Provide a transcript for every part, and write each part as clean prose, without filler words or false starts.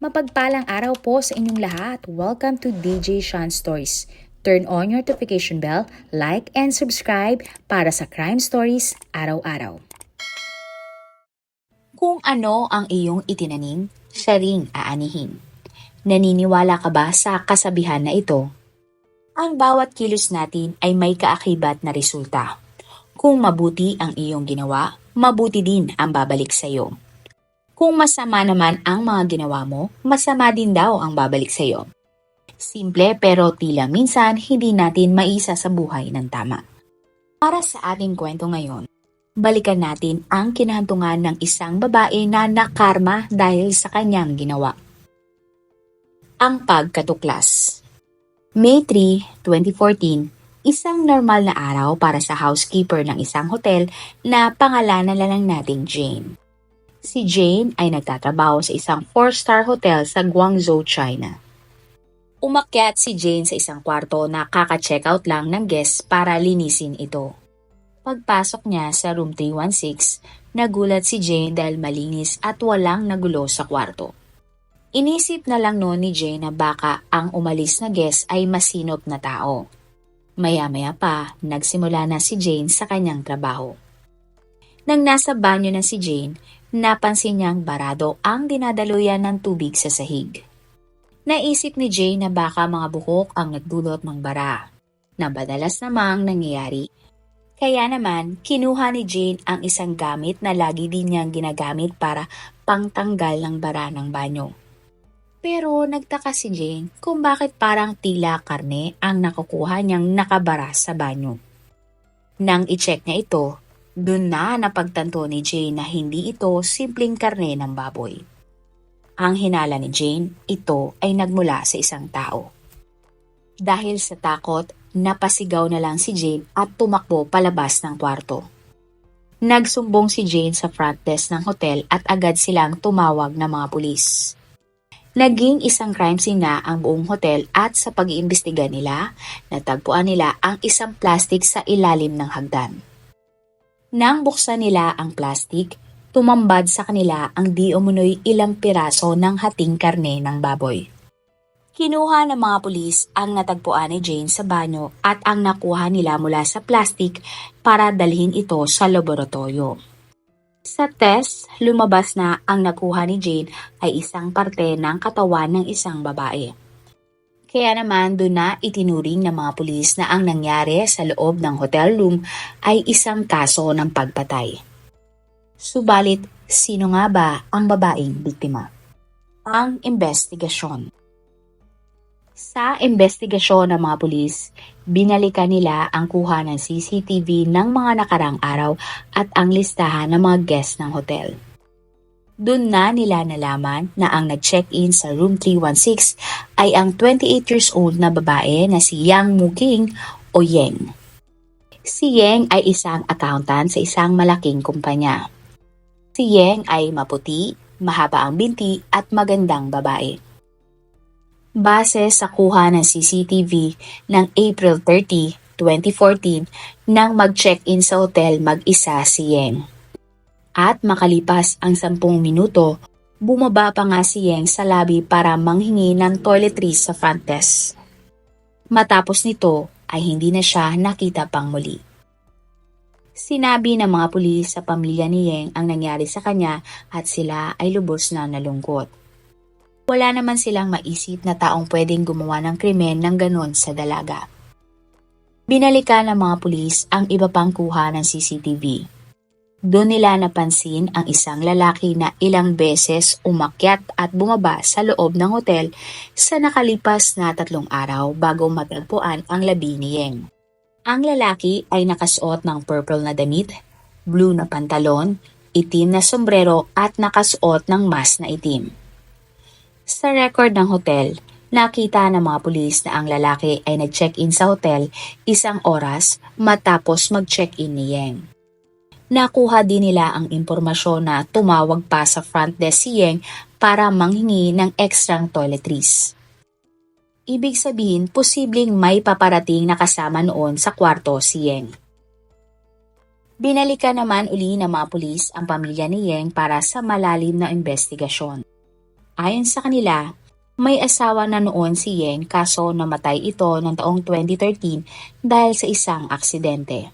Mapagpalang araw po sa inyong lahat. Welcome to DJ Sean Stories. Turn on your notification bell, like and subscribe para sa crime stories araw-araw. Kung ano ang iyong itinanim, siya ring aanihin. Naniniwala ka ba sa kasabihan na ito? Ang bawat kilos natin ay may kaakibat na resulta. Kung mabuti ang iyong ginawa, mabuti din ang babalik sa iyo. Kung masama naman ang mga ginawa mo, masama din daw ang babalik sa iyo. Simple pero tila minsan hindi natin maisa sa buhay ng tama. Para sa ating kwento ngayon, balikan natin ang kinahantungan ng isang babae na nakarma dahil sa kanyang ginawa. Ang pagkatuklas. May 3, 2014, isang normal na araw para sa housekeeper ng isang hotel na pangalanan lang nating Jane. Si Jane ay nagtatrabaho sa isang 4-star hotel sa Guangzhou, China. Umakyat si Jane sa isang kwarto na kaka-checkout lang ng guest para linisin ito. Pagpasok niya sa room 316, nagulat si Jane dahil malinis at walang nagulo sa kwarto. Inisip na lang noon ni Jane na baka ang umalis na guest ay masinop na tao. Maya-maya pa, nagsimula na si Jane sa kanyang trabaho. Nang nasa banyo na si Jane, napansin niyang barado ang dinadaluyan ng tubig sa sahig. Naisip ni Jane na baka mga buhok ang nagdulot ng bara, na madalas namang nangyayari. Kaya naman, kinuha ni Jane ang isang gamit na lagi din niyang ginagamit para pangtanggal ng bara ng banyo. Pero nagtaka si Jane kung bakit parang tila karne ang nakukuha niyang nakabara sa banyo. Nang i-check niya ito, dun na napagtanto ni Jane na hindi ito simpleng karne ng baboy. Ang hinala ni Jane, ito ay nagmula sa isang tao. Dahil sa takot, napasigaw na lang si Jane at tumakbo palabas ng kwarto. Nagsumbong si Jane sa front desk ng hotel at agad silang tumawag ng mga pulis. Naging isang crime scene na ang buong hotel at sa pag-iimbestiga nila, natagpuan nila ang isang plastik sa ilalim ng hagdan. Nang buksan nila ang plastik, tumambad sa kanila ang di umunoy ilang piraso ng hating karne ng baboy. Kinuha ng mga pulis ang natagpuan ni Jane sa banyo at ang nakuha nila mula sa plastik para dalhin ito sa laboratorio. Sa test, lumabas na ang nakuha ni Jane ay isang parte ng katawan ng isang babae. Kaya naman doon na itinuring ng mga pulis na ang nangyari sa loob ng hotel room ay isang kaso ng pagpatay. Subalit, sino nga ba ang babaeng biktima? Ang investigasyon. Sa investigasyon ng mga pulis, binalikan nila ang kuha ng CCTV ng mga nakarang araw at ang listahan ng mga guest ng hotel. Doon na nila nalaman na ang nag-check-in sa room 316 ay ang 28 years old na babae na si Yang Muking o Yeng. Si Yeng ay isang accountant sa isang malaking kumpanya. Si Yeng ay maputi, mahaba ang binti at magandang babae. Base sa kuha ng CCTV ng April 30, 2014 nang mag-check-in sa hotel mag-isa si Yeng. At makalipas ang 10 minuto, bumaba pa nga si Yeng sa lobby para manghingi ng toiletries sa front desk. Matapos nito ay hindi na siya nakita pang muli. Sinabi ng mga pulis sa pamilya ni Yeng ang nangyari sa kanya at sila ay lubos na nalungkot. Wala naman silang maisip na taong pwedeng gumawa ng krimen ng ganon sa dalaga. Binalikan ng mga pulis ang iba pang kuha ng CCTV. Doon nila napansin ang isang lalaki na ilang beses umakyat at bumaba sa loob ng hotel sa nakalipas na 3 araw bago matagpuan ang labi ni Yeng. Ang lalaki ay nakasuot ng purple na damit, blue na pantalon, itim na sombrero at nakasuot ng mask na itim. Sa record ng hotel, nakita ng mga pulis na ang lalaki ay nag-check-in sa hotel 1 oras matapos mag-check-in ni Yeng. Nakuha din nila ang impormasyon na tumawag pa sa front desk si Yeng para manghingi ng ekstrang toiletries. Ibig sabihin, posibleng may paparating na kasama noon sa kwarto si Yeng. Binalikan naman uli ng mga pulis ang pamilya ni Yeng para sa malalim na investigasyon. Ayon sa kanila, may asawa na noon si Yeng kaso namatay ito noong taong 2013 dahil sa isang aksidente.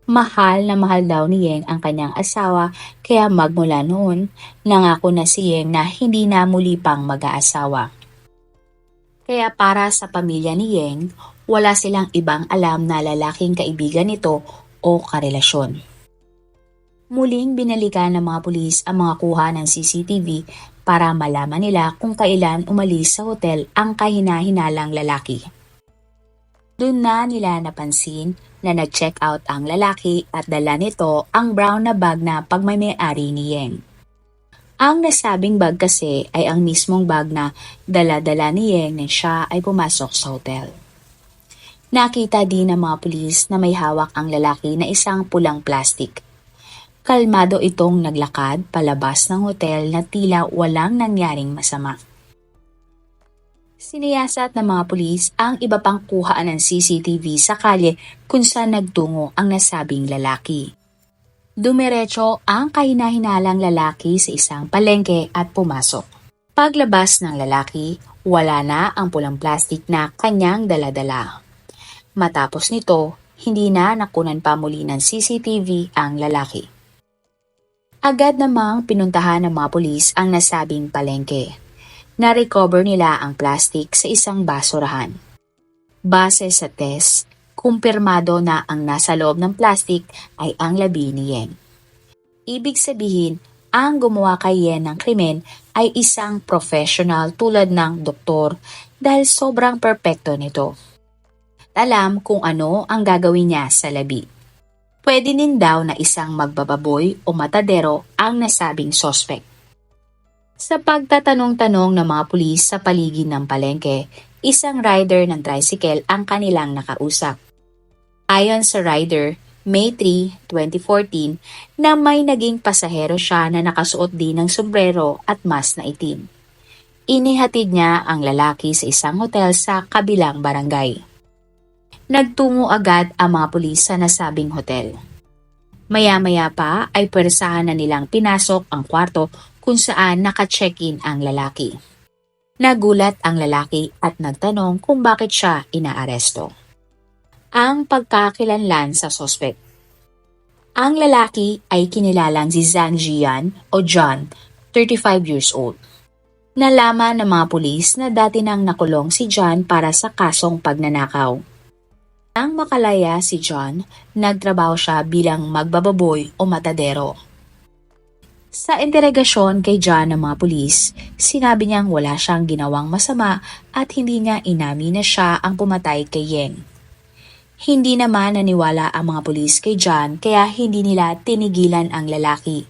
Mahal na mahal daw ni Yeng ang kanyang asawa kaya magmula noon, nangako na si Yeng na hindi na muli pang mag-aasawa. Kaya para sa pamilya ni Yeng, wala silang ibang alam na lalaking kaibigan nito o karelasyon. Muling binalikan ng mga pulis ang mga kuha ng CCTV para malaman nila kung kailan umalis sa hotel ang kahina-hinalang lalaki. Doon na nila napansin na nag-check out ang lalaki at dala nito ang brown na bag na pagmamay-ari ni Yeng. Ang nasabing bag kasi ay ang mismong bag na dala-dala ni Yeng nang siya ay pumasok sa hotel. Nakita din ng mga pulis na may hawak ang lalaki na isang pulang plastik. Kalmado itong naglakad palabas ng hotel na tila walang nangyaring masama. Siniyasat ng mga pulis ang iba pang kuhaan ng CCTV sa kalye kung saan nagtungo ang nasabing lalaki. Dumiretso ang kahina-hinalang lalaki sa isang palengke at pumasok. Paglabas ng lalaki, wala na ang pulang plastik na kanyang daladala. Matapos nito, hindi na nakunan pa muli ng CCTV ang lalaki. Agad namang pinuntahan ng mga pulis ang nasabing palengke. Na-recover nila ang plastik sa isang basurahan. Base sa test, kumpirmado na ang nasa loob ng plastik ay ang labi ni Yeng. Ibig sabihin, ang gumawa kay Yeng ng krimen ay isang professional tulad ng doktor dahil sobrang perpekto nito. Alam kung ano ang gagawin niya sa labi. Pwede din daw na isang magbababoy o matadero ang nasabing sospek. Sa pagtatanong-tanong ng mga pulis sa paligid ng palengke, isang rider ng tricycle ang kanilang nakausap. Ayon sa rider, May 3, 2014, na may naging pasahero siya na nakasuot din ng sombrero at mask na itim. Inihatid niya ang lalaki sa isang hotel sa kabilang barangay. Nagtungo agad ang mga pulis sa nasabing hotel. Maya-maya pa ay pwersahan na nilang pinasok ang kwarto kung saan naka-check-in ang lalaki. Nagulat ang lalaki at nagtanong kung bakit siya inaaresto. Ang pagkakilanlan sa sospek. Ang lalaki ay kinilalang si Zhang Jian o John, 35 years old. Nalaman ng mga pulis na dati nang nakulong si John para sa kasong pagnanakaw. Nang makalaya si John, nagtrabaho siya bilang magbababoy o matadero. Sa interogasyon kay John ng mga pulis, sinabi niyang wala siyang ginawang masama at hindi niya inamin na siya ang pumatay kay Yeng. Hindi naman naniwala ang mga pulis kay John kaya hindi nila tinigilan ang lalaki.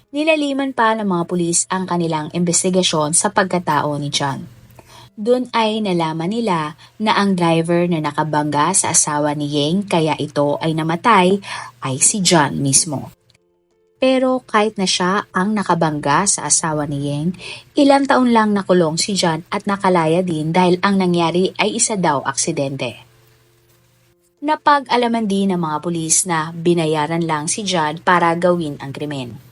Nilaliman pa ng mga pulis ang kanilang investigasyon sa pagkatao ni John. Doon ay nalaman nila na ang driver na nakabangga sa asawa ni Yeng kaya ito ay namatay ay si John mismo. Pero kahit na siya ang nakabangga sa asawa ni Yeng, ilang taon lang nakulong si John at nakalaya din dahil ang nangyari ay isa daw aksidente. Napag-alaman din ng mga pulis na binayaran lang si John para gawin ang krimen.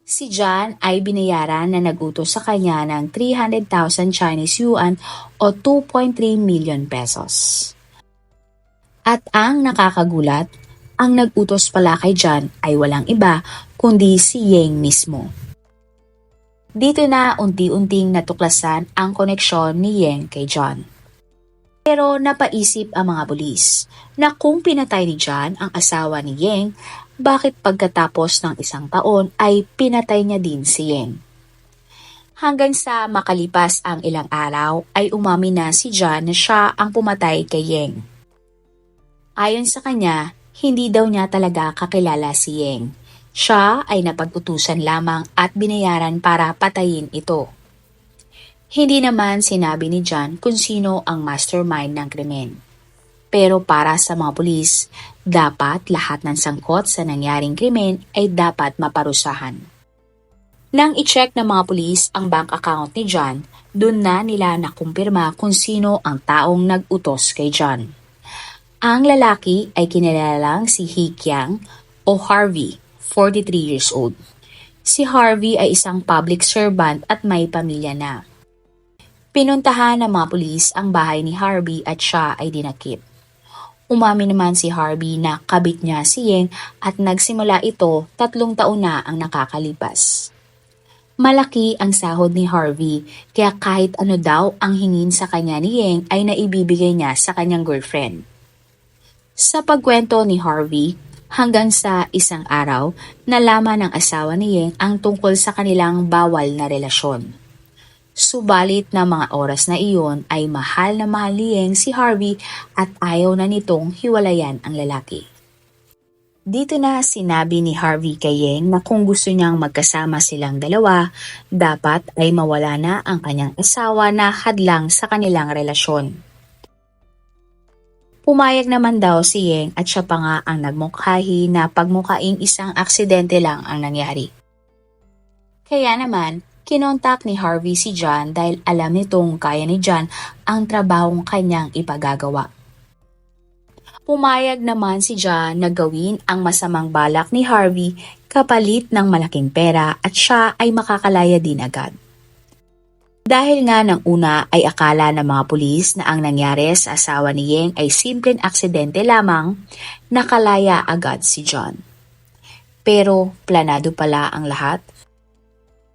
Si John ay binayaran na nagutos sa kanya ng 300,000 Chinese yuan o 2.3 million pesos. At ang nakakagulat, ang nag-utos pala kay John ay walang iba kundi si Yeng mismo. Dito na unti-unting natuklasan ang koneksyon ni Yeng kay John. Pero napaisip ang mga pulis na kung pinatay ni John ang asawa ni Yeng, bakit pagkatapos ng isang taon ay pinatay niya din si Yeng? Hanggang sa makalipas ang ilang araw ay umamin na si John na siya ang pumatay kay Yeng. Ayon sa kanya, hindi daw niya talaga kakilala si Yeng. Siya ay napag-utusan lamang at binayaran para patayin ito. Hindi naman sinabi ni John kung sino ang mastermind ng krimen. Pero para sa mga pulis, dapat lahat ng sangkot sa nangyaring krimen ay dapat maparusahan. Nang i-check ng mga pulis ang bank account ni John, doon na nila nakumpirma kung sino ang taong nag-utos kay John. Ang lalaki ay kinilalang si He Qiang o Harvey, 43 years old. Si Harvey ay isang public servant at may pamilya na. Pinuntahan ng mga pulis ang bahay ni Harvey at siya ay dinakip. Umamin naman si Harvey na kabit niya si Yeng at nagsimula ito 3 taon na ang nakakalipas. Malaki ang sahod ni Harvey kaya kahit ano daw ang hingin sa kanya ni Yeng ay naibibigay niya sa kanyang girlfriend. Sa pagkwento ni Harvey, hanggang sa isang araw, nalaman ng asawa ni Yeng ang tungkol sa kanilang bawal na relasyon. Subalit na mga oras na iyon ay mahal na mahal ni Yeng si Harvey at ayaw na nitong hiwalayan ang lalaki. Dito na sinabi ni Harvey kay Yeng na kung gusto niyang magkasama silang dalawa, dapat ay mawala na ang kanyang asawa na hadlang sa kanilang relasyon. Pumayag naman daw si Yeng at siya pa nga ang nagmukhahi na pagmukhaing isang aksidente lang ang nangyari. Kaya naman, kinontak ni Harvey si John dahil alam nitong kaya ni John ang trabahong kanyang ipagagawa. Pumayag naman si John na gawin ang masamang balak ni Harvey kapalit ng malaking pera at siya ay makakalaya din agad. Dahil nga ng una ay akala ng mga pulis na ang nangyari sa asawa ni Yeng ay simpleng aksidente lamang, nakalaya agad si John. Pero planado pala ang lahat.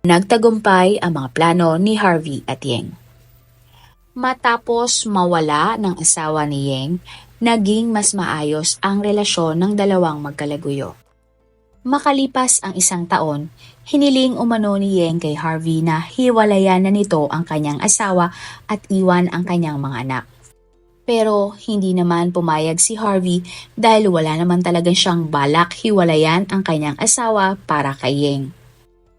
Nagtagumpay ang mga plano ni Harvey at Yeng. Matapos mawala ng asawa ni Yeng, naging mas maayos ang relasyon ng dalawang magkalaguyo. Makalipas ang 1 taon, hiniling umano ni Yeng kay Harvey na hiwalayan na nito ang kanyang asawa at iwan ang kanyang mga anak. Pero hindi naman pumayag si Harvey dahil wala naman talaga siyang balak hiwalayan ang kanyang asawa para kay Yeng.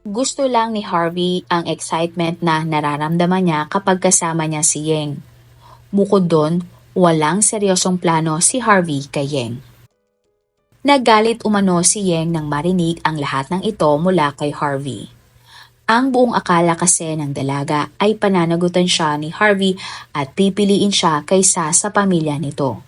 Gusto lang ni Harvey ang excitement na nararamdaman niya kapag kasama niya si Yeng. Bukod doon, walang seryosong plano si Harvey kay Yeng. Nagalit umano si Yeng nang marinig ang lahat ng ito mula kay Harvey. Ang buong akala kasi ng dalaga ay pananagutan siya ni Harvey at pipiliin siya kaysa sa pamilya nito.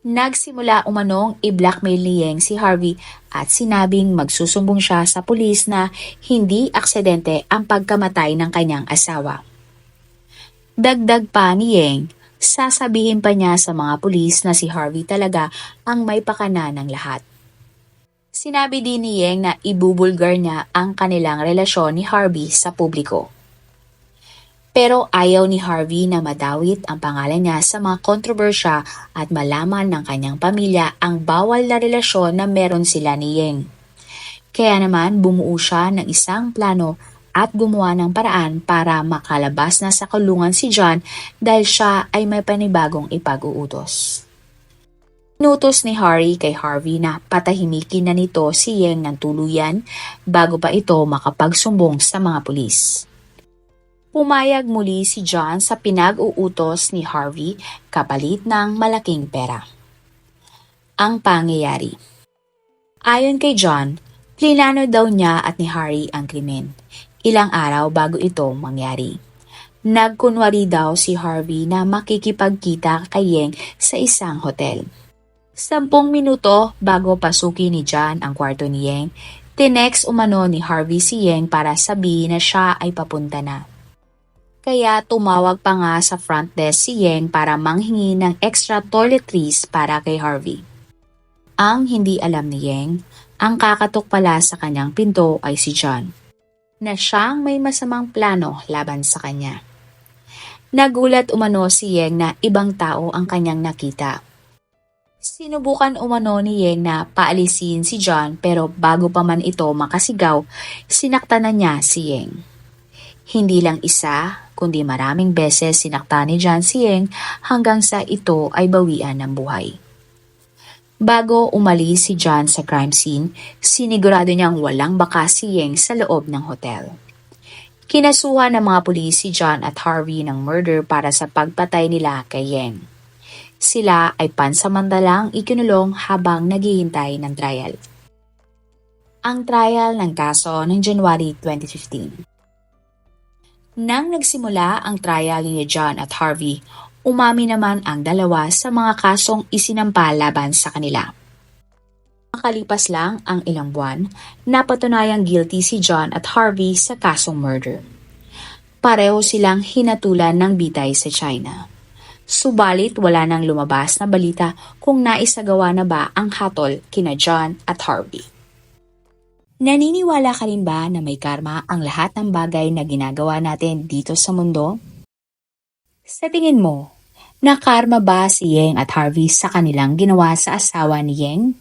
Nagsimula umanong i-blackmail ni Yeng si Harvey at sinabing magsusumbong siya sa pulis na hindi aksidente ang pagkamatay ng kanyang asawa. Dagdag pa ni Yeng, sasabihin pa niya sa mga pulis na si Harvey talaga ang may pakana ng lahat. Sinabi din ni Yeng na ibubulgar niya ang kanilang relasyon ni Harvey sa publiko. Pero ayaw ni Harvey na madawit ang pangalan niya sa mga kontrobersya at malaman ng kanyang pamilya ang bawal na relasyon na meron sila ni Yeng. Kaya naman bumuo siya ng isang plano at gumawa ng paraan para makalabas na sa kulungan si John dahil siya ay may panibagong ipag-uutos. Inutos ni Harry kay Harvey na patahimikin na nito si Yeng ng tuluyan bago pa ito makapagsumbong sa mga pulis. Pumayag muli si John sa pinag-uutos ni Harvey kapalit ng malaking pera. Ang pangyayari. Ayon kay John, plinano daw niya at ni Harry ang krimen, ilang araw bago ito mangyari. Nagkunwari daw si Harvey na makikipagkita kay Yeng sa isang hotel. 10 minuto bago pasukin ni John ang kwarto ni Yeng, tinext umano ni Harvey si Yeng para sabihin na siya ay papunta na. Kaya tumawag pa nga sa front desk si Yeng para manghingi ng extra toiletries para kay Harvey. Ang hindi alam ni Yeng, ang kakatok pala sa kanyang pinto ay si John, na siyang may masamang plano laban sa kanya. Nagulat umano si Yeng na ibang tao ang kanyang nakita. Sinubukan umano ni Yeng na paalisin si John pero bago pa man ito makasigaw, sinaktan na niya si Yeng. Hindi lang isa, kundi maraming beses sinaktan ni John si Yeng hanggang sa ito ay bawian ng buhay. Bago umalis si John sa crime scene, sinigurado niyang walang bakas si Yeng sa loob ng hotel. Kinasuhan ng mga pulis si John at Harvey ng murder para sa pagpatay nila kay Yeng. Sila ay pansamantalang ikinulong habang naghihintay ng trial. Ang trial ng kaso ng January 2015. Nang nagsimula ang trial ni John at Harvey, umami naman ang dalawa sa mga kasong isinampa laban sa kanila. Makalipas lang ang ilang buwan, napatunayang guilty si John at Harvey sa kasong murder. Pareho silang hinatulan ng bitay sa China. Subalit wala nang lumabas na balita kung naisagawa na ba ang hatol kina John at Harvey. Naniniwala ka rin ba na may karma ang lahat ng bagay na ginagawa natin dito sa mundo? Sa tingin mo, nakarma ba si Yeng at Harvey sa kanilang ginawa sa asawa ni Yeng?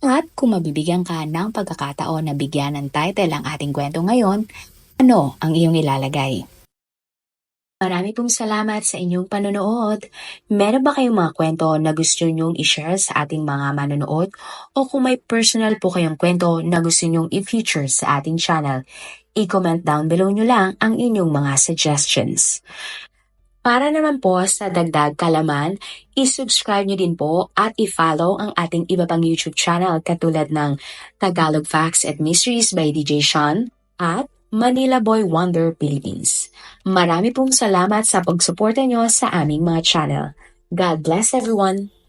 At kung mabibigyan ka ng pagkakataon na bigyan ng title ang ating kwento ngayon, ano ang iyong ilalagay? Marami pong salamat sa inyong panonood. Meron ba kayong mga kwento na gusto nyong i-share sa ating mga manonood? O kung may personal po kayong kwento na gusto nyong i-feature sa ating channel, i-comment down below nyo lang ang inyong mga suggestions. Para naman po sa dagdag kalaman, i-subscribe nyo din po at i-follow ang ating iba pang YouTube channel katulad ng Tagalog Facts and Mysteries by DJ Sean at Manila Boy Wonder Philippines. Marami pong salamat sa pagsuporta nyo sa aming mga channel. God bless everyone!